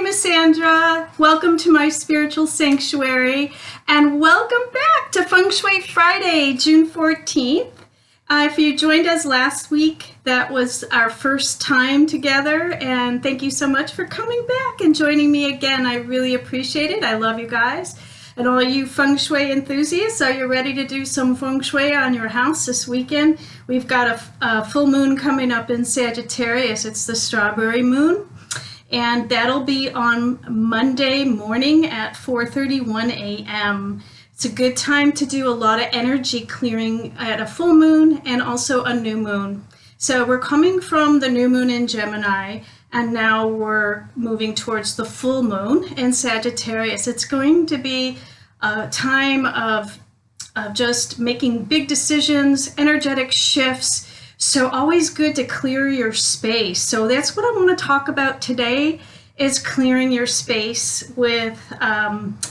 is Sandra. Welcome to my spiritual sanctuary and welcome back to Feng Shui Friday, June 14th. If you joined us last week, that was our first time together, and thank you so much for coming back and joining me again. I really appreciate it. I love you guys. And all you Feng Shui enthusiasts, are you ready to do some Feng Shui on your house this weekend? We've got a full moon coming up in Sagittarius. It's the strawberry moon. And that'll be on Monday morning at 4:31 a.m. It's a good time to do a lot of energy clearing at a full moon and also a new moon. So we're coming from the new moon in Gemini, and now we're moving towards the full moon in Sagittarius. It's going to be a time of just making big decisions, energetic shifts. So always good to clear your space. So that's what I want to talk about today, is clearing your space with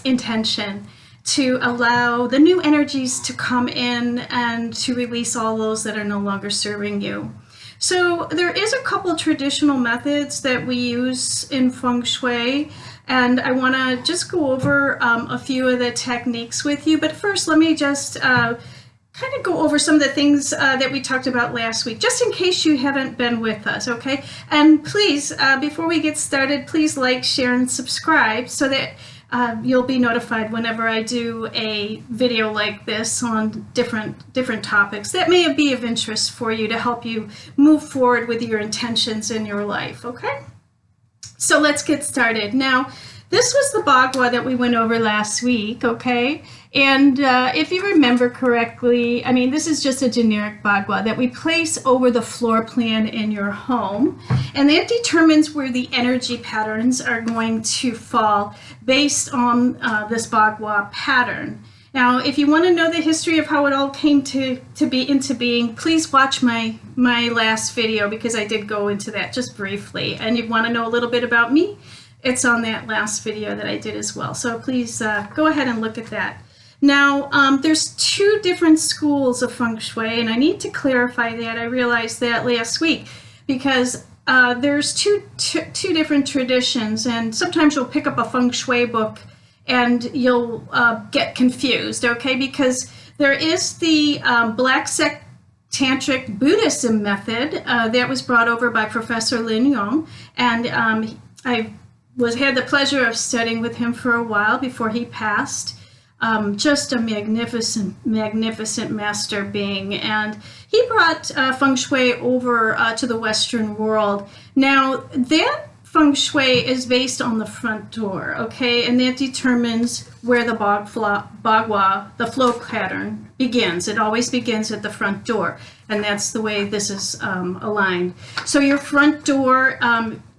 intention to allow the new energies to come in and to release all those that are no longer serving you. So there is a couple traditional methods that we use in Feng Shui, and I want to just go over a few of the techniques with you. But first, let me just kind of go over some of the things that we talked about last week, just in case you haven't been with us, okay? And please, before we get started, please like, share, and subscribe so that you'll be notified whenever I do a video like this on different topics that may be of interest for you to help you move forward with your intentions in your life, okay? So let's get started. Now, this was the Bagua that we went over last week, okay? And if you remember correctly, I mean, this is just a generic Bagua that we place over the floor plan in your home. And that determines where the energy patterns are going to fall based on this Bagua pattern. Now, if you want to know the history of how it all came to be into being, please watch my last video, because I did go into that just briefly. And you want to know a little bit about me, it's on that last video that I did as well. So please go ahead and look at that. Now, there's two different schools of Feng Shui, and I need to clarify that. I realized that last week, because there's two different traditions, and sometimes you'll pick up a Feng Shui book and you'll get confused, okay? Because there is the Black Sect Tantric Buddhism method that was brought over by Professor Lin Yong, and I had the pleasure of studying with him for a while before he passed. Just a magnificent master being, and he brought Feng Shui over to the Western world. Now, that Feng Shui is based on the front door, okay, and that determines where the Bagua, the flow pattern, begins. It always begins at the front door, and that's the way this is aligned. So your front door,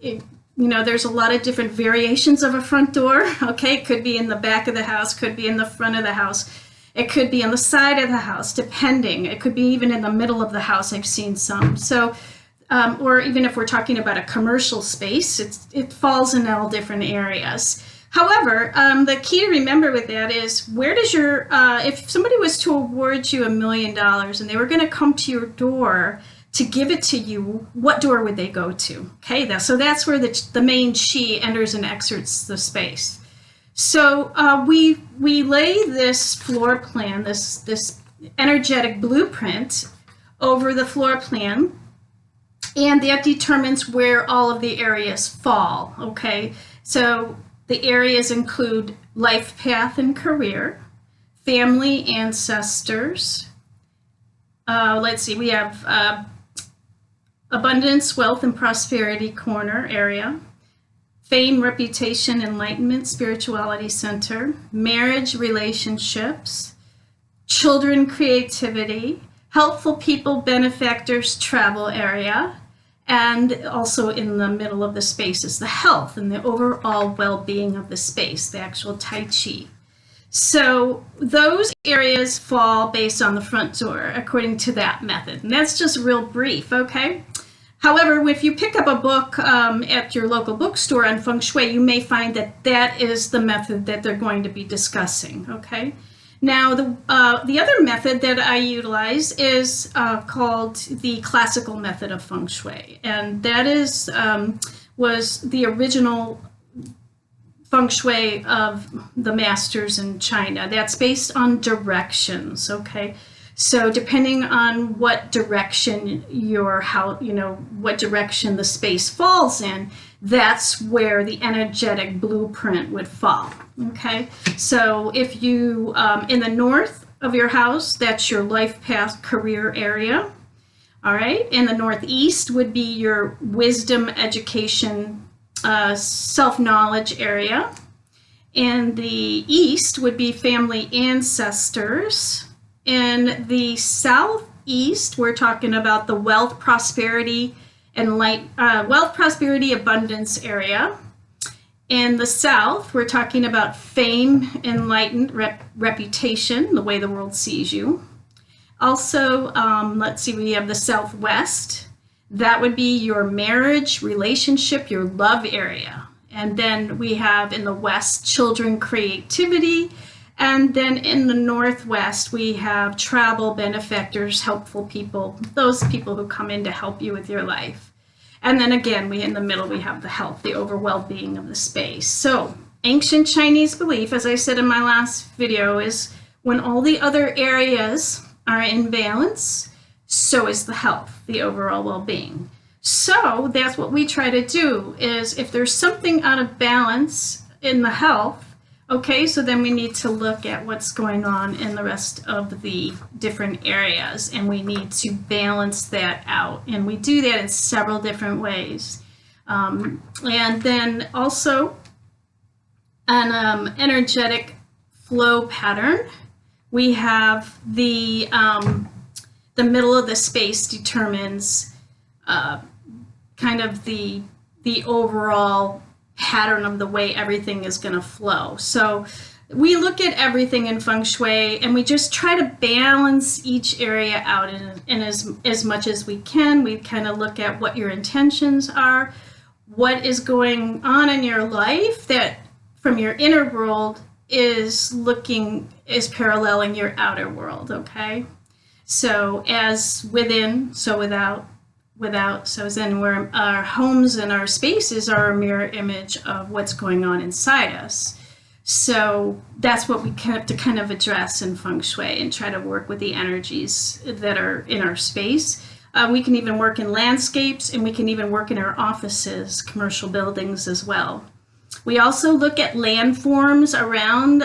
you know, there's a lot of different variations of a front door, okay? It could be in the back of the house, could be in the front of the house. It could be on the side of the house, depending. It could be even in the middle of the house. I've seen some. So, or even if we're talking about a commercial space, it falls in all different areas. However, the key to remember with that is, where does your, if somebody was to award you $1 million and they were going to come to your door to give it to you, what door would they go to? Okay, so that's where the main chi enters and exits the space. So we lay this floor plan, this energetic blueprint over the floor plan, and that determines where all of the areas fall, okay? So the areas include life path and career, family, ancestors. Let's see, we have abundance, wealth, and prosperity corner area, fame, reputation, enlightenment, spirituality center, marriage, relationships, children, creativity, helpful people, benefactors, travel area, and also in the middle of the space is the health and the overall well-being of the space, the actual Tai Chi. So those areas fall based on the front door according to that method. And that's just real brief, okay? However, if you pick up a book at your local bookstore on Feng Shui, you may find that that is the method that they're going to be discussing, okay? Now, the other method that I utilize is called the classical method of Feng Shui. And that is, was the original Feng Shui of the masters in China. That's based on directions, okay? So depending on what direction your house, what direction the space falls in, that's where the energetic blueprint would fall, okay? So if you, in the north of your house, that's your life path career area, all right? In the northeast would be your wisdom, education, self-knowledge area. In the east would be family ancestors. In the southeast, we're talking about the wealth, prosperity, and wealth, prosperity, abundance area. In the south, we're talking about fame, enlightened, reputation, the way the world sees you. Also, let's see, we have the southwest. That would be your marriage, relationship, your love area. And then we have in the west, children, creativity. And then in the northwest, we have travel, benefactors, helpful people, those people who come in to help you with your life. And then again, in the middle, we have the health, the overall well-being of the space. So ancient Chinese belief, as I said in my last video, is when all the other areas are in balance, so is the health, the overall well-being. So that's what we try to do, is if there's something out of balance in the health, okay, so then we need to look at what's going on in the rest of the different areas, and we need to balance that out. And we do that in several different ways. And then also an energetic flow pattern. We have the middle of the space determines kind of the overall pattern of the way everything is going to flow. So we look at everything in Feng Shui and we just try to balance each area out in as much as we can. We kind of look at what your intentions are, what is going on in your life that from your inner world is paralleling your outer world, okay? So as within, so without, so as in, where our homes and our spaces are a mirror image of what's going on inside us. So that's what we have to kind of address in Feng Shui and try to work with the energies that are in our space. We can even work in landscapes, and we can even work in our offices, commercial buildings as well. We also look at landforms around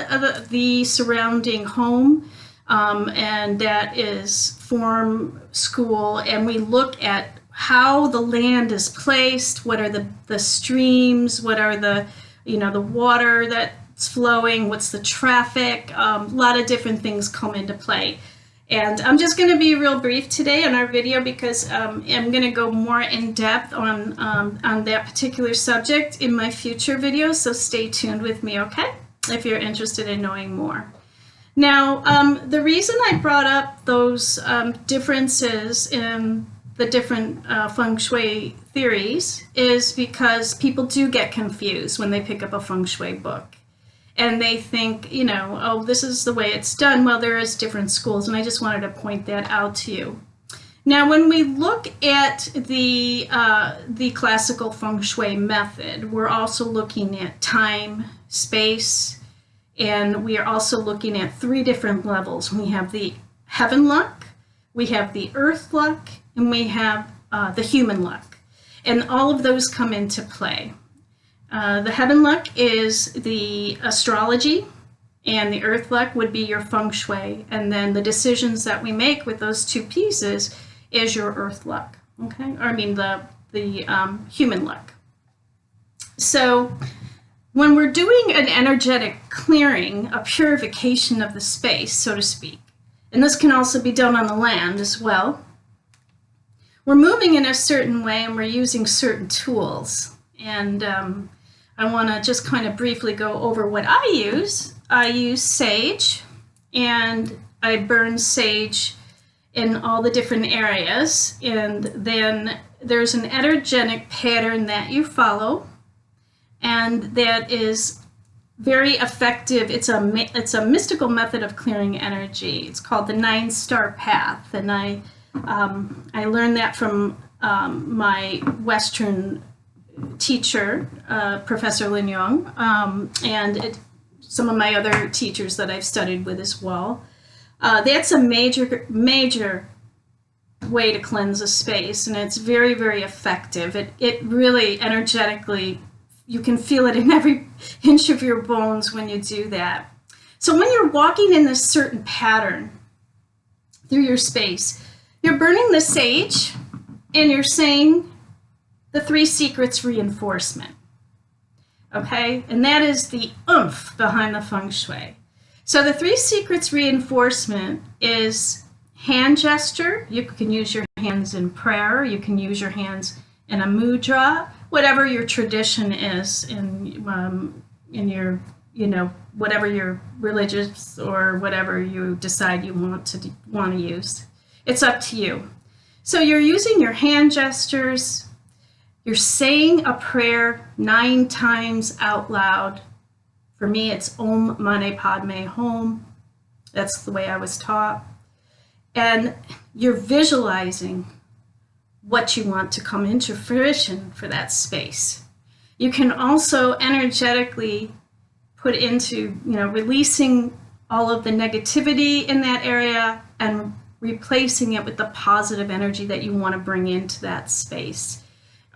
the surrounding home, and that is form, school, and we look at how the land is placed, what are the streams, what are the water that's flowing, what's the traffic, a lot of different things come into play. And I'm just going to be real brief today on our video because I'm going to go more in depth on that particular subject in my future videos, so stay tuned with me, okay, if you're interested in knowing more. Now, the reason I brought up those differences in the different Feng Shui theories is because people do get confused when they pick up a Feng Shui book. And they think, oh, this is the way it's done. Well, there is different schools, and I just wanted to point that out to you. Now, when we look at the classical Feng Shui method, we're also looking at time, space, and we are also looking at 3 different levels. We have the heaven luck, we have the earth luck, and we have the human luck. And all of those come into play. The heaven luck is the astrology, and the earth luck would be your Feng Shui. And then the decisions that we make with those 2 pieces is your earth luck, okay? Or I mean the human luck. So when we're doing an energetic clearing, a purification of the space, so to speak, and this can also be done on the land as well, we're moving in a certain way and we're using certain tools. And I want to just kind of briefly go over what I use. I use sage, and I burn sage in all the different areas. And then there's an energetic pattern that you follow, and that is very effective. It's a mystical method of clearing energy. It's called the 9-star path, and I learned that from my Western teacher, Professor Lin Yong, some of my other teachers that I've studied with as well. That's a major way to cleanse a space, and it's very, very effective. It really energetically, you can feel it in every inch of your bones when you do that. So when you're walking in this certain pattern through your space, you're burning the sage and you're saying the 3 secrets reinforcement. Okay, and that is the oomph behind the feng shui. So the 3 secrets reinforcement is hand gesture. You can use your hands in prayer. You can use your hands in a mudra, whatever your tradition is in your, whatever your religious or whatever you decide you want to use. It's up to you. So you're using your hand gestures. You're saying a prayer 9 times out loud. For me, it's Om Mani Padme Hum. That's the way I was taught. And you're visualizing what you want to come into fruition for that space. You can also energetically put into, releasing all of the negativity in that area and replacing it with the positive energy that you want to bring into that space.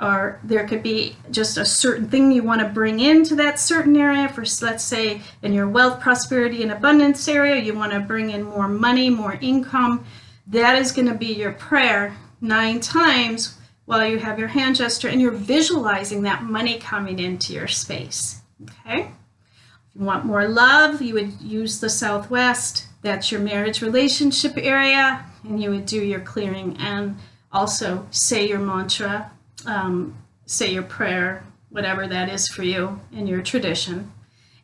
Or there could be just a certain thing you want to bring into that certain area. For, let's say, in your wealth, prosperity, and abundance area, you want to bring in more money, more income. That is going to be your prayer 9 times while you have your hand gesture, and you're visualizing that money coming into your space. Okay? If you want more love, you would use the southwest. That's your marriage relationship area, and you would do your clearing and also say your mantra. Say your prayer, whatever that is for you in your tradition,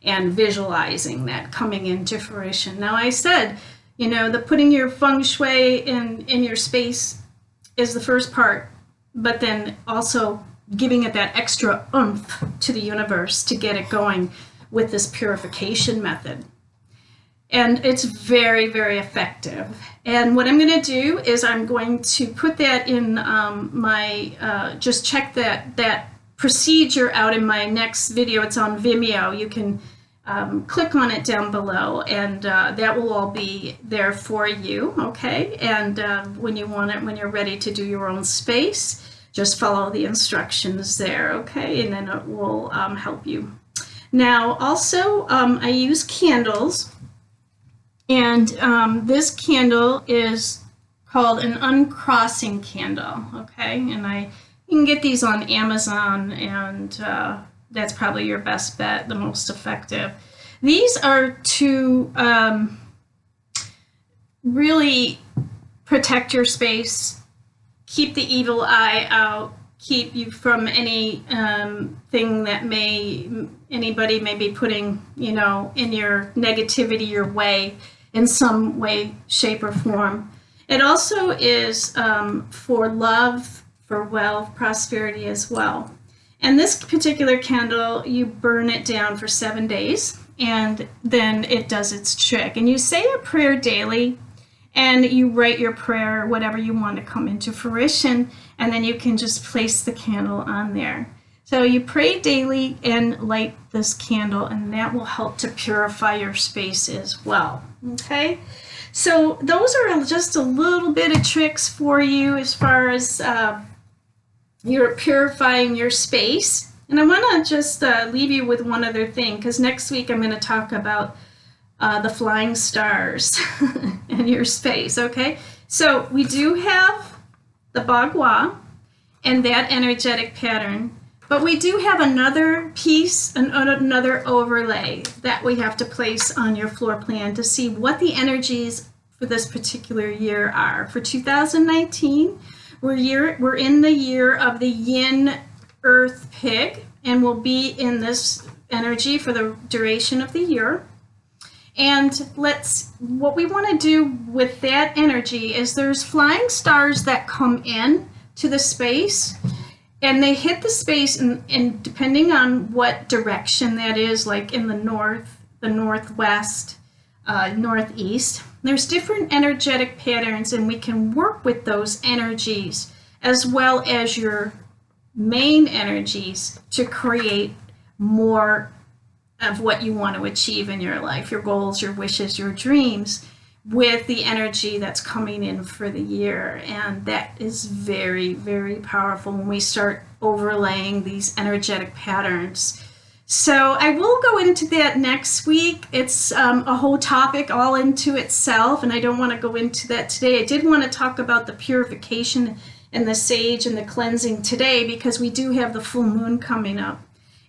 and visualizing that coming into fruition. Now, I said, the putting your feng shui in your space is the first part, but then also giving it that extra oomph to the universe to get it going with this purification method. And it's very, very effective. And what I'm going to do is I'm going to put that in just check that procedure out in my next video. It's on Vimeo. You can click on it down below, and that will all be there for you, okay? And when you want it, when you're ready to do your own space, just follow the instructions there, okay? And then it will help you. Now, also, I use candles. And this candle is called an uncrossing candle, okay? And you can get these on Amazon, and that's probably your best bet, the most effective. These are to really protect your space, keep the evil eye out, keep you from any thing that anybody may be putting, in your negativity your way in some way, shape, or form. It also is for love, for wealth, prosperity as well. And this particular candle, you burn it down for 7 days, and then it does its trick. And you say a prayer daily, and you write your prayer, whatever you want to come into fruition, and then you can just place the candle on there. So you pray daily and light this candle, and that will help to purify your space as well. Okay? So those are just a little bit of tricks for you as far as you're purifying your space. And I want to just leave you with one other thing, because next week I'm going to talk about the flying stars in your space, okay? So we do have the bagua and that energetic pattern, but we do have another piece, another overlay that we have to place on your floor plan to see what the energies for this particular year are. For 2019, we're in the year of the yin earth pig, and we'll be in this energy for the duration of the year. And what we want to do with that energy is there's flying stars that come in to the space, and they hit the space, and depending on what direction that is, like in the north, the northwest, northeast, there's different energetic patterns, and we can work with those energies as well as your main energies to create more of what you want to achieve in your life, your goals, your wishes, your dreams, with the energy that's coming in for the year. And that is very, very powerful when we start overlaying these energetic patterns. So I will go into that next week. It's a whole topic all into itself, and I don't want to go into that today. I did want to talk about the purification and the sage and the cleansing today, because we do have the full moon coming up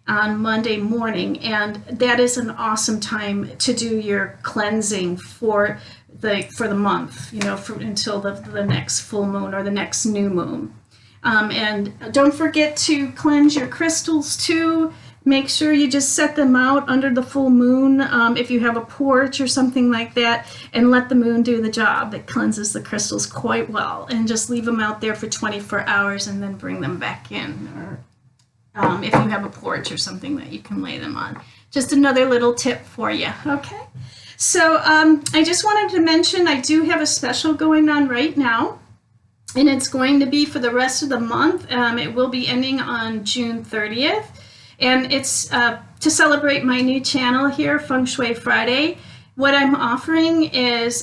on Monday morning, and that is an awesome time to do your cleansing for the month, until the next full moon or the next new moon. And don't forget to cleanse your crystals too. Make sure you just set them out under the full moon, if you have a porch or something like that, and let the moon do the job. It cleanses the crystals quite well. And just leave them out there for 24 hours and then bring them back in. Or if you have a porch or something that you can lay them on. Just another little tip for you, okay? So I just wanted to mention I do have a special going on right now, and it's going to be for the rest of the month. It will be ending on June 30th. And it's to celebrate my new channel here, Feng Shui Friday. What I'm offering is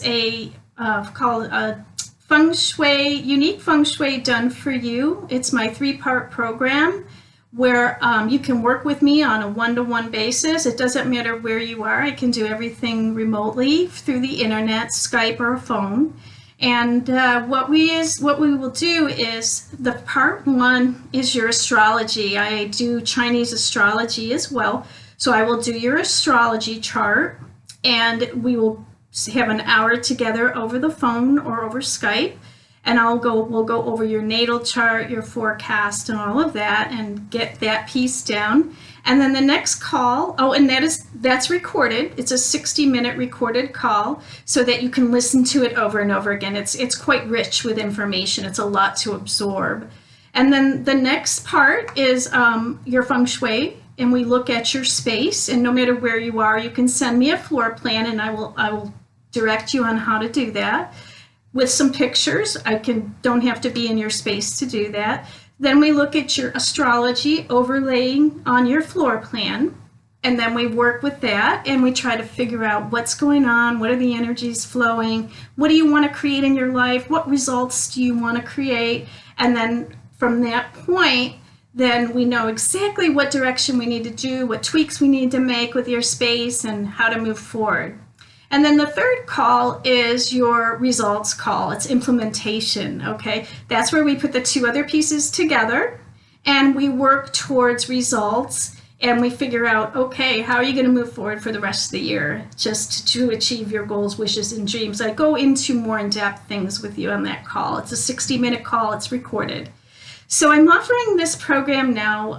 called a Unique Feng Shui Done for You. It's my 3-part program where you can work with me on a one-to-one basis. It doesn't matter where you are. I can do everything remotely through the internet, Skype, or phone. And what we will do is, the part 1 is your astrology. I do Chinese astrology as well. So I will do your astrology chart, and we will have an hour together over the phone or over Skype. And we'll go over your natal chart, your forecast, and all of that, and get that piece down. And then the next call, and that's recorded. It's a 60-minute recorded call so that you can listen to it over and over again. It's quite rich with information. It's a lot to absorb. And then the next part is your feng shui, and we look at your space. And no matter where you are, you can send me a floor plan, and I will direct you on how to do that with some pictures. Don't have to be in your space to do that. Then we look at your astrology overlaying on your floor plan, and then we work with that, and we try to figure out what's going on, what are the energies flowing, what do you want to create in your life, what results do you want to create, and then from that point, then we know exactly what direction we need to do, what tweaks we need to make with your space, and how to move forward. And then the third call is your results call. It's implementation, okay? That's where we put the 2 other pieces together, and we work towards results, and we figure out, okay, how are you going to move forward for the rest of the year just to achieve your goals, wishes, and dreams. I go into more in-depth things with you on that call. It's a 60-minute call. It's recorded. So I'm offering this program now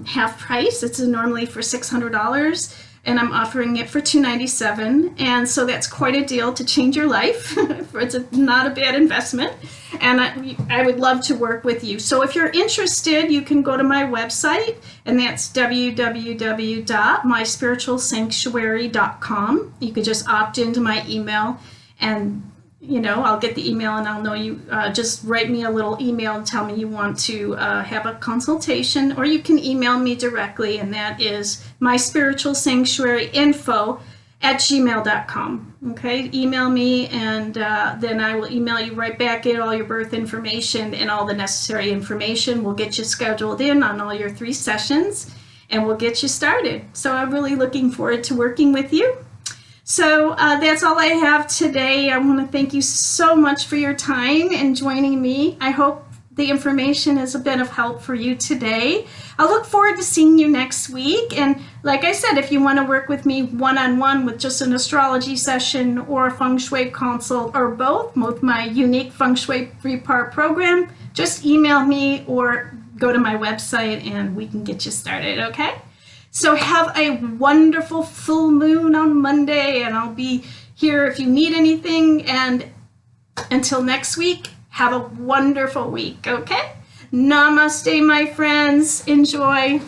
half price. It's normally for $600. And I'm offering it for $297, and so that's quite a deal to change your life. It's not a bad investment, and I would love to work with you. So if you're interested, you can go to my website, and that's www.myspiritualsanctuary.com. You could just opt into my email, and I'll get the email, and I'll know you. Just write me a little email and tell me you want to have a consultation, or you can email me directly, and that is myspiritualsanctuaryinfo@gmail.com. Okay, email me, and then I will email you right back, get all your birth information and all the necessary information. We'll get you scheduled in on all your 3 sessions, and we'll get you started. So I'm really looking forward to working with you. So that's all I have today. I want to thank you so much for your time and joining me. I hope the information is a bit of help for you today. I look forward to seeing you next week. And like I said, if you want to work with me one-on-one with just an astrology session or a feng shui consult or both with my unique feng shui 3-part program, just email me or go to my website and we can get you started, okay? So have a wonderful full moon on Monday, and I'll be here if you need anything. And until next week, have a wonderful week, okay? Namaste, my friends. Enjoy.